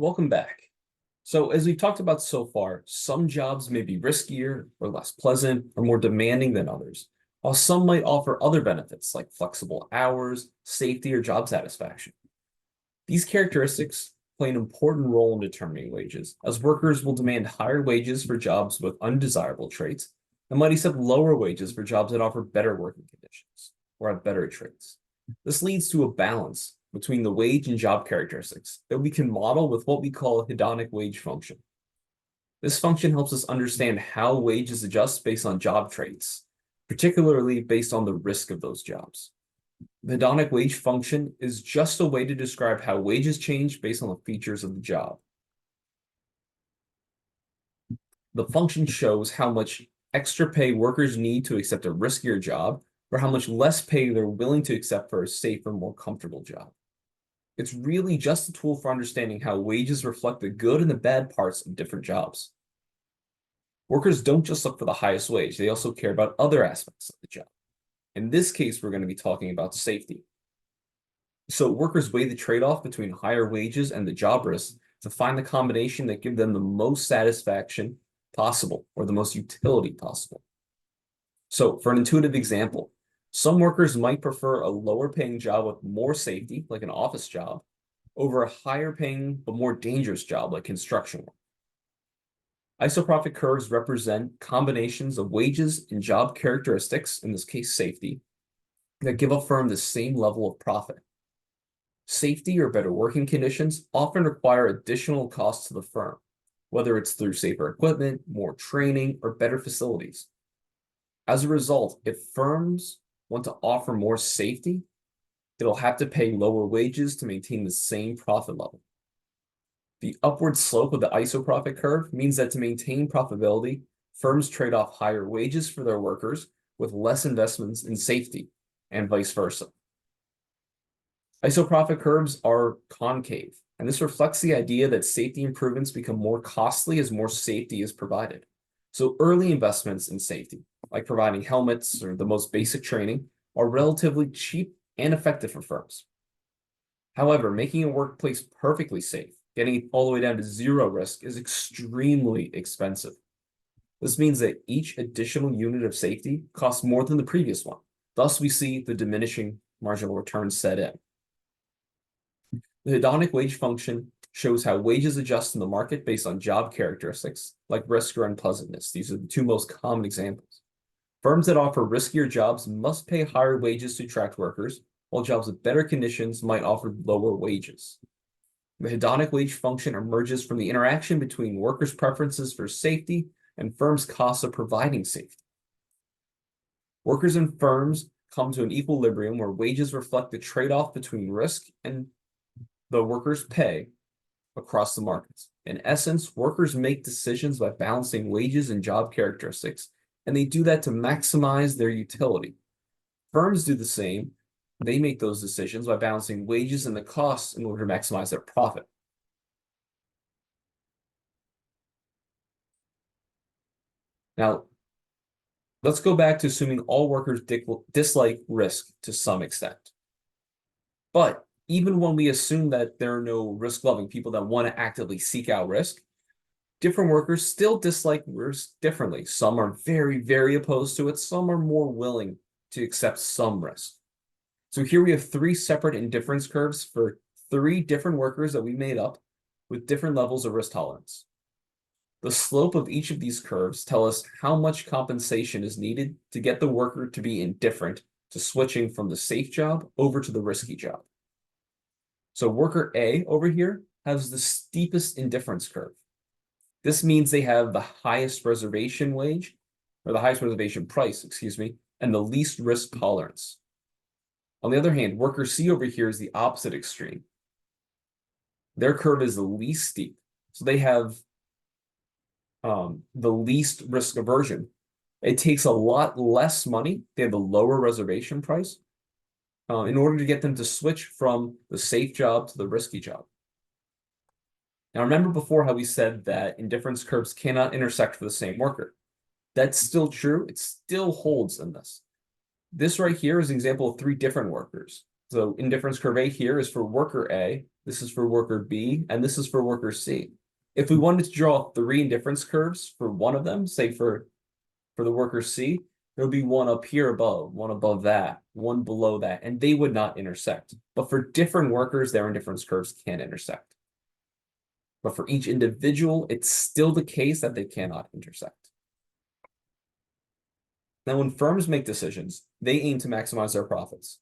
Welcome back. So, as we've talked about so far, some jobs may be riskier or less pleasant or more demanding than others, while some might offer other benefits like flexible hours, safety, or job satisfaction. These characteristics play an important role in determining wages, as workers will demand higher wages for jobs with undesirable traits and might accept lower wages for jobs that offer better working conditions or have better traits. This leads to a balance between the wage and job characteristics that we can model with what we call a hedonic wage function. This function helps us understand how wages adjust based on job traits, particularly based on the risk of those jobs. The hedonic wage function is just a way to describe how wages change based on the features of the job. The function shows how much extra pay workers need to accept a riskier job or how much less pay they're willing to accept for a safer, more comfortable job. It's really just a tool for understanding how wages reflect the good and the bad parts of different jobs. Workers don't just look for the highest wage, they also care about other aspects of the job. In this case, we're going to be talking about safety. So workers weigh the trade-off between higher wages and the job risk to find the combination that gives them the most satisfaction possible or the most utility possible. So for an intuitive example, some workers might prefer a lower paying job with more safety, like an office job, over a higher paying but more dangerous job like construction work. Isoprofit curves represent combinations of wages and job characteristics, in this case safety, that give a firm the same level of profit. Safety or better working conditions often require additional costs to the firm, whether it's through safer equipment, more training, or better facilities. As a result, if firms want to offer more safety, it'll have to pay lower wages to maintain the same profit level. The upward slope of the isoprofit curve means that to maintain profitability, firms trade off higher wages for their workers with less investments in safety, and vice versa. Isoprofit curves are concave, and this reflects the idea that safety improvements become more costly as more safety is provided. So early investments in safety, like providing helmets or the most basic training, are relatively cheap and effective for firms. However, making a workplace perfectly safe, getting it all the way down to zero risk, is extremely expensive. This means that each additional unit of safety costs more than the previous one. Thus, we see the diminishing marginal returns set in. The hedonic wage function shows how wages adjust in the market based on job characteristics, like risk or unpleasantness. These are the two most common examples. Firms that offer riskier jobs must pay higher wages to attract workers, while jobs with better conditions might offer lower wages. The hedonic wage function emerges from the interaction between workers' preferences for safety and firms' costs of providing safety. Workers and firms come to an equilibrium where wages reflect the trade-off between risk and the workers' pay across the markets. In essence, workers make decisions by balancing wages and job characteristics, and they do that to maximize their utility. Firms do the same. They make those decisions by balancing wages and the costs in order to maximize their profit. Now, let's go back to assuming all workers dislike risk to some extent. But even when we assume that there are no risk-loving people that want to actively seek out risk, different workers still dislike risk differently. Some are very, very opposed to it. Some are more willing to accept some risk. So here we have three separate indifference curves for three different workers that we made up with different levels of risk tolerance. The slope of each of these curves tell us how much compensation is needed to get the worker to be indifferent to switching from the safe job over to the risky job. So worker A over here has the steepest indifference curve. This means they have the highest reservation wage, or the highest reservation price, excuse me, and the least risk tolerance. On the other hand, worker C over here is the opposite extreme. Their curve is the least steep. So they have the least risk aversion. It takes a lot less money. They have the lower reservation price in order to get them to switch from the safe job to the risky job. Now, remember before how we said that indifference curves cannot intersect for the same worker. That's still true. It still holds in this. This right here is an example of three different workers. So indifference curve A here is for worker A, this is for worker B, and this is for worker C. If we wanted to draw 3 indifference curves for one of them, say for the worker C, there would be one up here above, one above that, one below that, and they would not intersect. But for different workers, their indifference curves can intersect. But for each individual, it's still the case that they cannot intersect. Now, when firms make decisions, they aim to maximize their profits.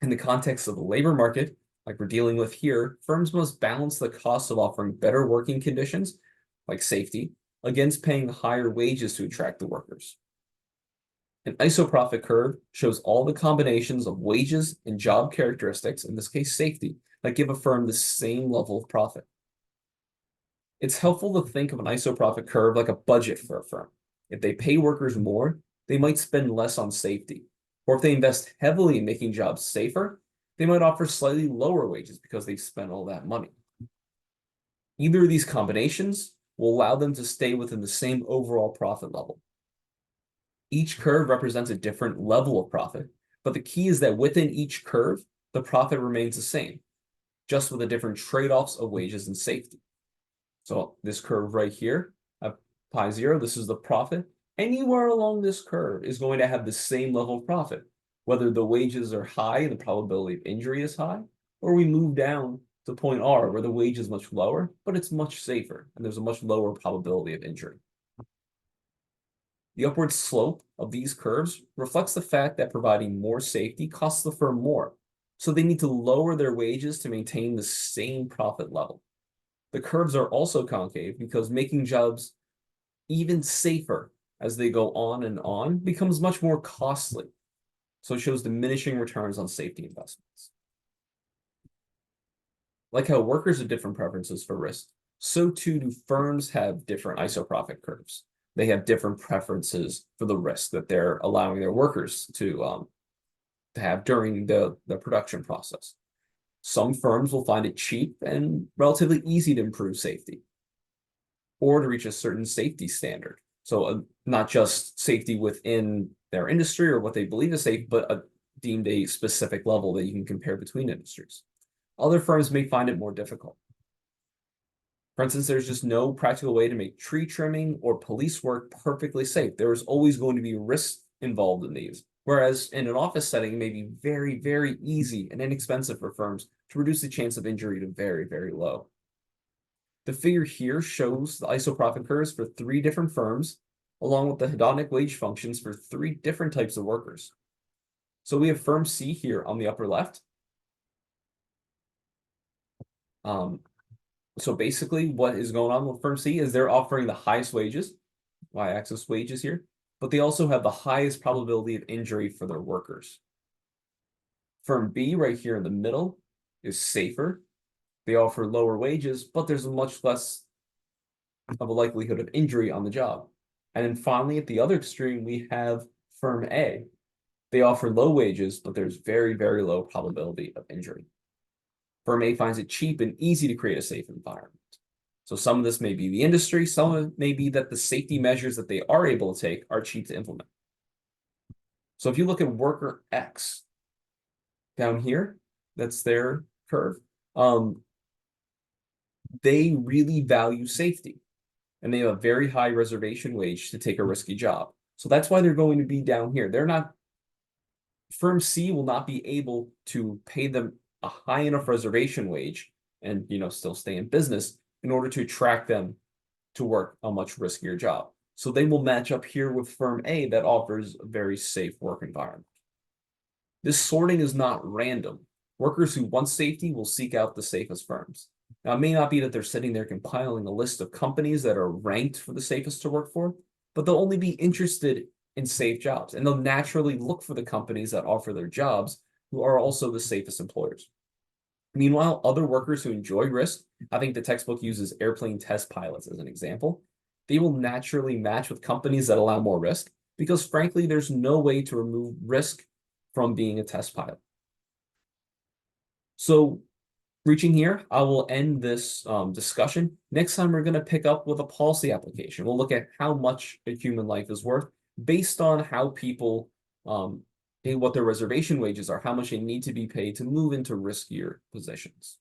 In the context of the labor market, like we're dealing with here, firms must balance the cost of offering better working conditions, like safety, against paying higher wages to attract the workers. An isoprofit curve shows all the combinations of wages and job characteristics, in this case safety, that give a firm the same level of profit. It's helpful to think of an isoprofit curve like a budget for a firm. If they pay workers more, they might spend less on safety. Or if they invest heavily in making jobs safer, they might offer slightly lower wages because they've spent all that money. Either of these combinations will allow them to stay within the same overall profit level. Each curve represents a different level of profit, but the key is that within each curve, the profit remains the same, just with the different trade-offs of wages and safety. So this curve right here, at pi 0, this is the profit. Anywhere along this curve is going to have the same level of profit, whether the wages are high and the probability of injury is high, or we move down to point R where the wage is much lower, but it's much safer and there's a much lower probability of injury. The upward slope of these curves reflects the fact that providing more safety costs the firm more, so they need to lower their wages to maintain the same profit level. The curves are also concave because making jobs even safer as they go on and on becomes much more costly. So it shows diminishing returns on safety investments. Like how workers have different preferences for risk, so too do firms have different isoprofit curves. They have different preferences for the risk that they're allowing their workers to have during the production process. Some firms will find it cheap and relatively easy to improve safety or to reach a certain safety standard. So not just safety within their industry or what they believe is safe, but deemed a specific level that you can compare between industries. Other firms may find it more difficult. For instance, there's just no practical way to make tree trimming or police work perfectly safe. There is always going to be risk involved in these. Whereas in an office setting, it may be very, very easy and inexpensive for firms to reduce the chance of injury to very, very low. The figure here shows the isoprofit curves for 3 different firms, along with the hedonic wage functions for 3 different types of workers. So we have firm C here on the upper left. So basically what is going on with firm C is they're offering the highest wages, y-axis wages here, but they also have the highest probability of injury for their workers. Firm B right here in the middle is safer. They offer lower wages, but there's a much less of a likelihood of injury on the job. And then finally, at the other extreme, we have firm A. They offer low wages, but there's very, very low probability of injury. Firm A finds it cheap and easy to create a safe environment. So some of this may be the industry, some of it may be that the safety measures that they are able to take are cheap to implement. So if you look at worker X down here, that's their curve. They really value safety and they have a very high reservation wage to take a risky job. So that's why they're going to be down here. Firm C will not be able to pay them a high enough reservation wage and still stay in business in order to attract them to work a much riskier job. So they will match up here with firm A that offers a very safe work environment. This sorting is not random. Workers who want safety will seek out the safest firms. Now, it may not be that they're sitting there compiling a list of companies that are ranked for the safest to work for, but they'll only be interested in safe jobs, and they'll naturally look for the companies that offer their jobs who are also the safest employers. Meanwhile, other workers who enjoy risk, I think the textbook uses airplane test pilots as an example, they will naturally match with companies that allow more risk because, frankly, there's no way to remove risk from being a test pilot. So reaching here, I will end this discussion. Next time, we're going to pick up with a policy application. We'll look at how much a human life is worth based on how people what their reservation wages are, how much they need to be paid to move into riskier positions.